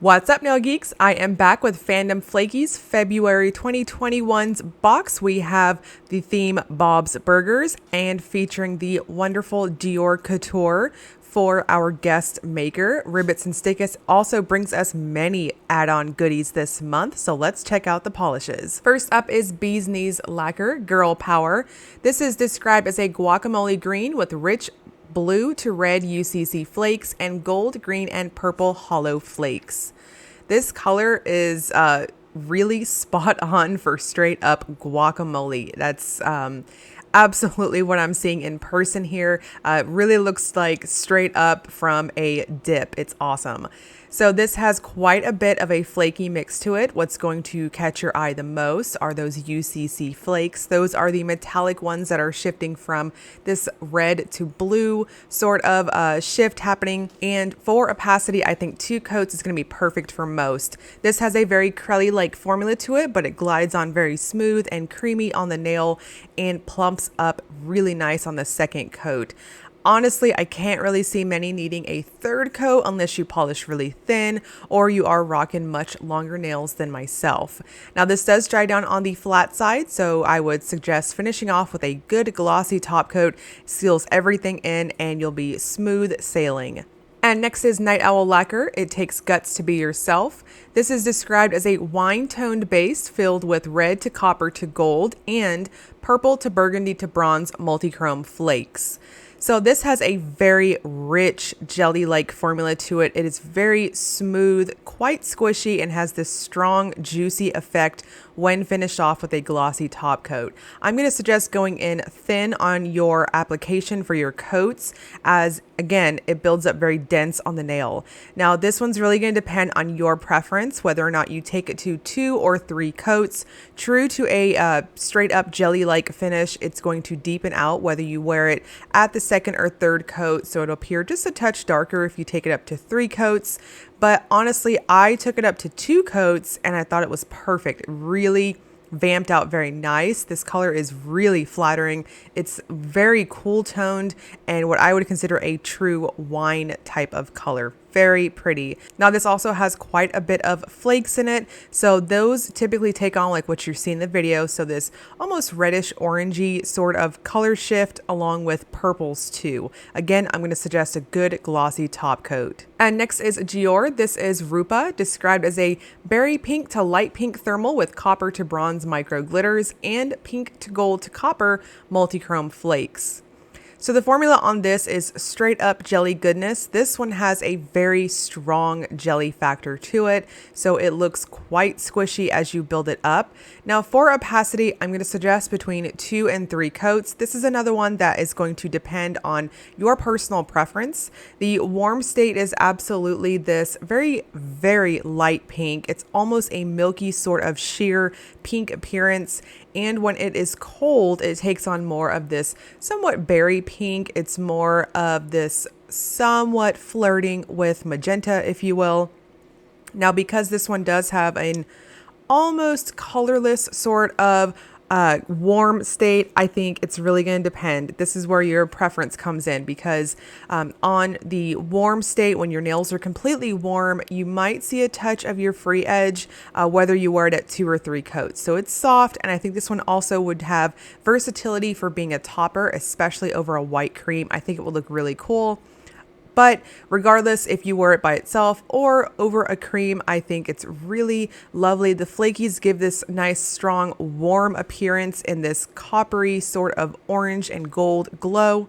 What's up, Nail Geeks? I am back with Fandom Flakies February 2021's box. We have the theme Bob's Burgers and featuring the wonderful Jior Couture for our guest maker. Ribbits and Stickits also brings us many add-on goodies this month, so let's check out the polishes. First up is Bee's Knees Lacquer Girl Power. This is described as a guacamole green with rich blue to red UCC flakes and gold, green, and purple hollow flakes. This color is really spot on for straight up guacamole. That's absolutely what I'm seeing in person here. It really looks like straight up from a dip. It's awesome. So this has quite a bit of a flaky mix to it. What's going to catch your eye the most are those UCC flakes. Those are the metallic ones that are shifting from this red to blue sort of shift happening. And for opacity, I think 2 coats is going to be perfect for most. This has a very crelly-like formula to it, but it glides on very smooth and creamy on the nail and plumps up really nice on the second coat. Honestly, I can't really see many needing a third coat unless you polish really thin or you are rocking much longer nails than myself. Now, this does dry down on the flat side, so I would suggest finishing off with a good glossy top coat, seals everything in, and you'll be smooth sailing. And next is Night Owl Lacquer. It takes guts to be yourself. This is described as a wine-toned base filled with red to copper to gold and purple to burgundy to bronze multichrome flakes. So this has a very rich jelly-like formula to it. It is very smooth, quite squishy, and has this strong, juicy effect when finished off with a glossy top coat. I'm going to suggest going in thin on your application for your coats, as again, it builds up very dense on the nail. Now, this one's really going to depend on your preference, whether or not you take it to 2 or 3 coats. True to a straight up jelly-like finish, it's going to deepen out whether you wear it at the second or third coat, so it'll appear just a touch darker if you take it up to 3 coats. But honestly, I took it up to 2 coats and I thought it was perfect. It really vamped out very nice. This color is really flattering. It's very cool toned and what I would consider a true wine type of color. Very pretty. Now, this also has quite a bit of flakes in it, so those typically take on like what you see in the video, so this almost reddish orangey sort of color shift along with purples too. Again, I'm going to suggest a good glossy top coat. And next is Jior. This is Rupa, described as a berry pink to light pink thermal with copper to bronze micro glitters and pink to gold to copper multichrome flakes. So the formula on this is straight up jelly goodness. This one has a very strong jelly factor to it, so it looks quite squishy as you build it up. Now, for opacity, I'm going to suggest between 2 and 3 coats. This is another one that is going to depend on your personal preference. The warm state is absolutely this very, very light pink. It's almost a milky sort of sheer pink appearance. And when it is cold, it takes on more of this somewhat berry pink. It's more of this somewhat flirting with magenta, if you will. Now, because this one does have an almost colorless sort of warm state, I think it's really going to depend. This is where your preference comes in, because on the warm state, when your nails are completely warm, you might see a touch of your free edge, whether you wear it at 2 or 3 coats. So it's soft, and I think this one also would have versatility for being a topper, especially over a white cream. I think it would look really cool. But regardless, if you wear it by itself or over a cream, I think it's really lovely. The Flakies give this nice, strong, warm appearance in this coppery sort of orange and gold glow.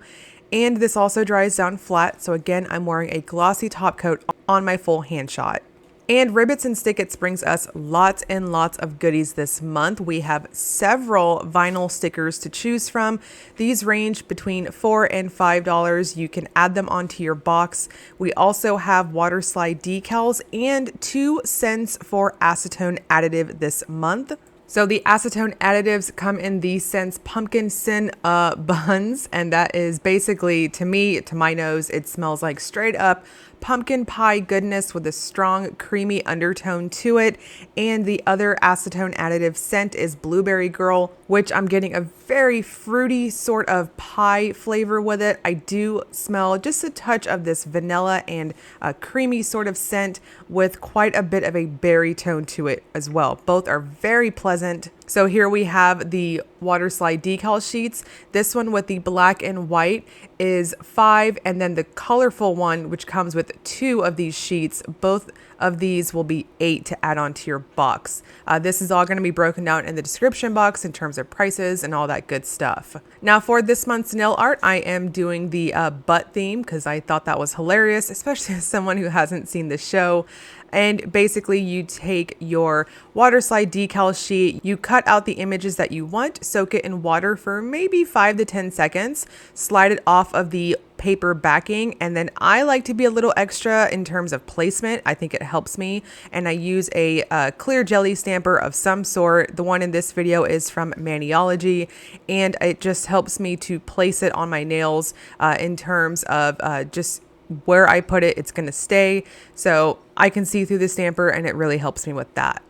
And this also dries down flat. So again, I'm wearing a glossy top coat on my full hand shot. And Ribbits and Stickits brings us lots and lots of goodies this month. We have several vinyl stickers to choose from. These range between $4 and $5. You can add them onto your box. We also have Waterslide decals and 2 cents for Acetone Additive this month. So the Acetone Additives come in the scents Pumpkin Sin buns, and that is basically, to me, to my nose, it smells like straight up pumpkin pie goodness with a strong creamy undertone to it. And the other acetone additive scent is Blueberry Girl, which I'm getting a very fruity sort of pie flavor with it. I do smell just a touch of this vanilla and a creamy sort of scent with quite a bit of a berry tone to it as well. Both are very pleasant. So here we have the Waterslide decal sheets. This one with the black and white is 5, and then the colorful one, which comes with 2 of these sheets, both of these will be 8 to add on to your box. This is all going to be broken down in the description box in terms of prices and all that good stuff. Now for this month's nail art, I am doing the butt theme because I thought that was hilarious, especially as someone who hasn't seen the show. And basically you take your Waterslide decal sheet, you cut out the images that you want, soak it in water for maybe 5 to 10 seconds, slide it off of the paper backing, and then I like to be a little extra in terms of placement. I think it helps me, and I use a clear jelly stamper of some sort. The one in this video is from Maniology, and it just helps me to place it on my nails in terms of just where I put it, it's going to stay. So I can see through the stamper, and it really helps me with that.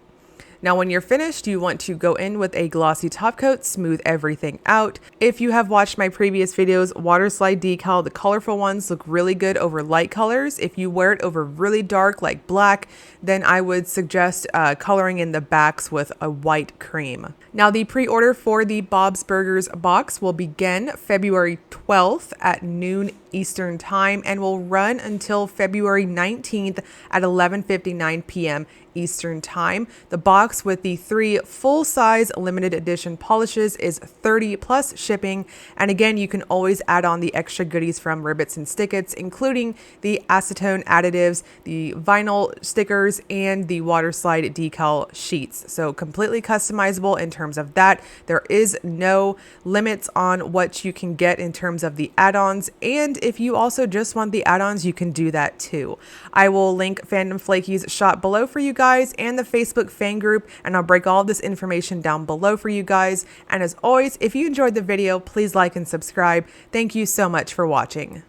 Now, when you're finished, you want to go in with a glossy top coat, smooth everything out. If you have watched my previous videos, Waterslide decal, the colorful ones look really good over light colors. If you wear it over really dark like black, then I would suggest coloring in the backs with a white cream. Now, the pre-order for the Bob's Burgers box will begin February 12th at noon Eastern Time and will run until February 19th at 11:59 p.m. Eastern Time. The box with the 3 full-size limited edition polishes is $30 plus shipping. And again, you can always add on the extra goodies from Ribbits and Stickits, including the acetone additives, the vinyl stickers, and the Waterslide decal sheets. So completely customizable in terms of that. There is no limits on what you can get in terms of the add-ons. And if you also just want the add-ons, you can do that too. I will link Fandom Flakies shop below for you guys and the Facebook fan group, and I'll break all of this information down below for you guys. And as always, if you enjoyed the video, please like and subscribe. Thank you so much for watching.